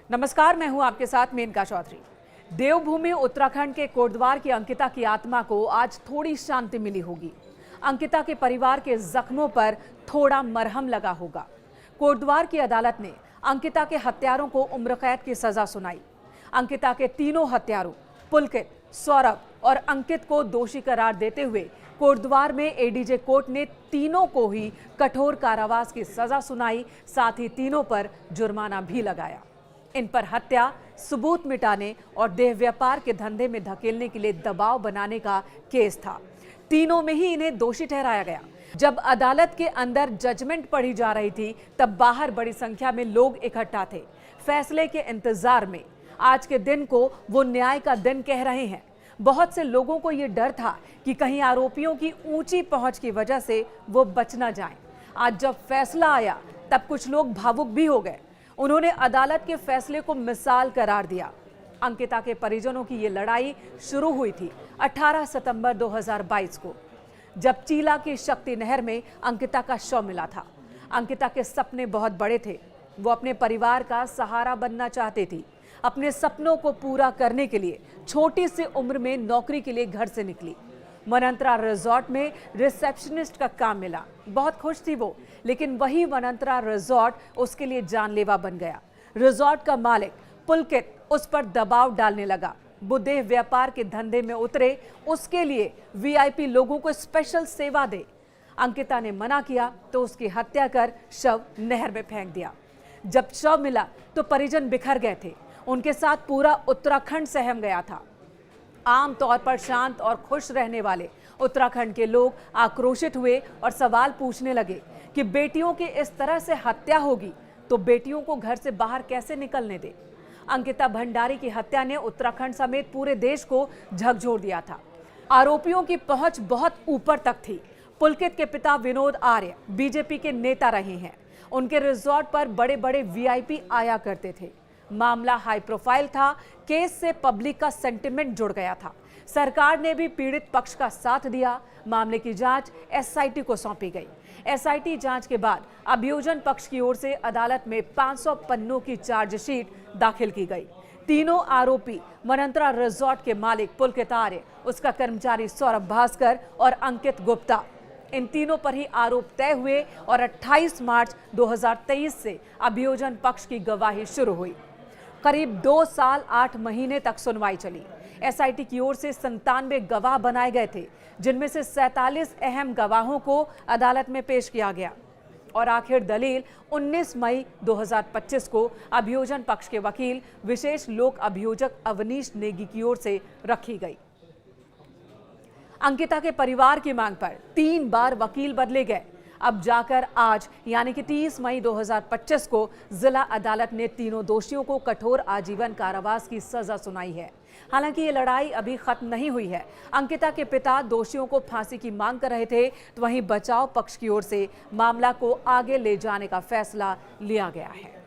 नमस्कार, मैं हूं आपके साथ मेनका चौधरी। देवभूमि उत्तराखंड के कोटद्वार की अंकिता की आत्मा को आज थोड़ी शांति मिली होगी। अंकिता के परिवार के जख्मों पर थोड़ा मरहम लगा होगा। कोटद्वार की अदालत ने अंकिता के हत्यारों को उम्र कैद की सजा सुनाई। अंकिता के तीनों हत्यारों पुलकित, सौरभ और अंकित को दोषी करार देते हुए कोटद्वार में एडीजे कोर्ट ने तीनों को ही कठोर कारावास की सजा सुनाई, साथ ही तीनों पर जुर्माना भी लगाया। इन पर हत्या, सबूत मिटाने और देह व्यापार के धंधे में धकेलने के लिए दबाव बनाने का केस था। तीनों में ही इन्हें दोषी ठहराया गया। जब अदालत के अंदर जजमेंट पढ़ी जा रही थी, तब बाहर बड़ी संख्या में लोग इकट्ठा थे, फैसले के इंतजार में। आज के दिन को वो न्याय का दिन कह रहे हैं। बहुत से लोगों को ये डर था कि कहीं आरोपियों की ऊंची पहुंच की वजह से वो बच न जाएं। आज जब फैसला आया, तब कुछ लोग भावुक भी हो गए। उन्होंने अदालत के फैसले को मिसाल करार दिया। अंकिता के परिजनों की ये लड़ाई शुरू हुई थी 18 सितंबर 2022 को, जब चीला की शक्ति नहर में अंकिता का शव मिला था। अंकिता के सपने बहुत बड़े थे। वो अपने परिवार का सहारा बनना चाहती थी। अपने सपनों को पूरा करने के लिए छोटी सी उम्र में नौकरी के लिए घर से निकली। मनंतरा रिजॉर्ट में रिसेप्शनिस्ट का काम मिला। बहुत खुश थी वो, लेकिन वही मनंतरा रिजॉर्ट उसके लिए जानलेवा बन गया। रिजॉर्ट का मालिक पुलकित उस पर दबाव डालने लगा। वो देह व्यापार के धंधे में उतरे, उसके लिए वीआईपी लोगों को स्पेशल सेवा दे। अंकिता ने मना किया तो उसकी हत्या कर शव नहर में फेंक दिया। जब शव मिला तो परिजन बिखर गए थे। उनके साथ पूरा उत्तराखंड सहम गया था। आम तौर पर शांत और खुश रहने वाले उत्तराखंड के लोग आक्रोशित हुए और सवाल पूछने लगे कि बेटियों की इस तरह से हत्या होगी तो बेटियों को घर से बाहर कैसे निकलने दे। अंकिता भंडारी की हत्या ने उत्तराखंड समेत पूरे देश को झकझोर दिया था। आरोपियों की पहुंच बहुत ऊपर तक थी। पुलकित के पिता विनोद आर्य बीजेपी के नेता रहे हैं। उनके रिजॉर्ट पर बड़े बड़े वीआईपी आया करते थे। मामला हाई प्रोफाइल था। केस से पब्लिक का सेंटिमेंट जुड़ गया था। सरकार ने भी पीड़ित पक्ष का साथ दिया। मामले की जांच एसआईटी को सौंपी गई। एसआईटी जांच के बाद अभियोजन पक्ष की ओर से अदालत में 500 पन्नों की चार्जशीट दाखिल की गई। तीनों आरोपी मनंतरा रिजॉर्ट के मालिक पुलकित आर्य, उसका कर्मचारी सौरभ भास्कर और अंकित गुप्ता, इन तीनों पर ही आरोप तय हुए और 28 मार्च 2023 से अभियोजन पक्ष की गवाही शुरू हुई। करीब 2 साल 8 महीने तक सुनवाई चली। एसआईटी की ओर से 97 गवाह बनाए गए थे, जिनमें से 47 अहम गवाहों को अदालत में पेश किया गया और आखिर दलील 19 मई 2025 को अभियोजन पक्ष के वकील विशेष लोक अभियोजक अवनीश नेगी की ओर से रखी गई। अंकिता के परिवार की मांग पर 3 बार वकील बदले गए। अब जाकर आज यानी कि 30 मई 2025 को जिला अदालत ने तीनों दोषियों को कठोर आजीवन कारावास की सजा सुनाई है। हालांकि ये लड़ाई अभी खत्म नहीं हुई है। अंकिता के पिता दोषियों को फांसी की मांग कर रहे थे, तो वहीं बचाव पक्ष की ओर से मामला को आगे ले जाने का फैसला लिया गया है।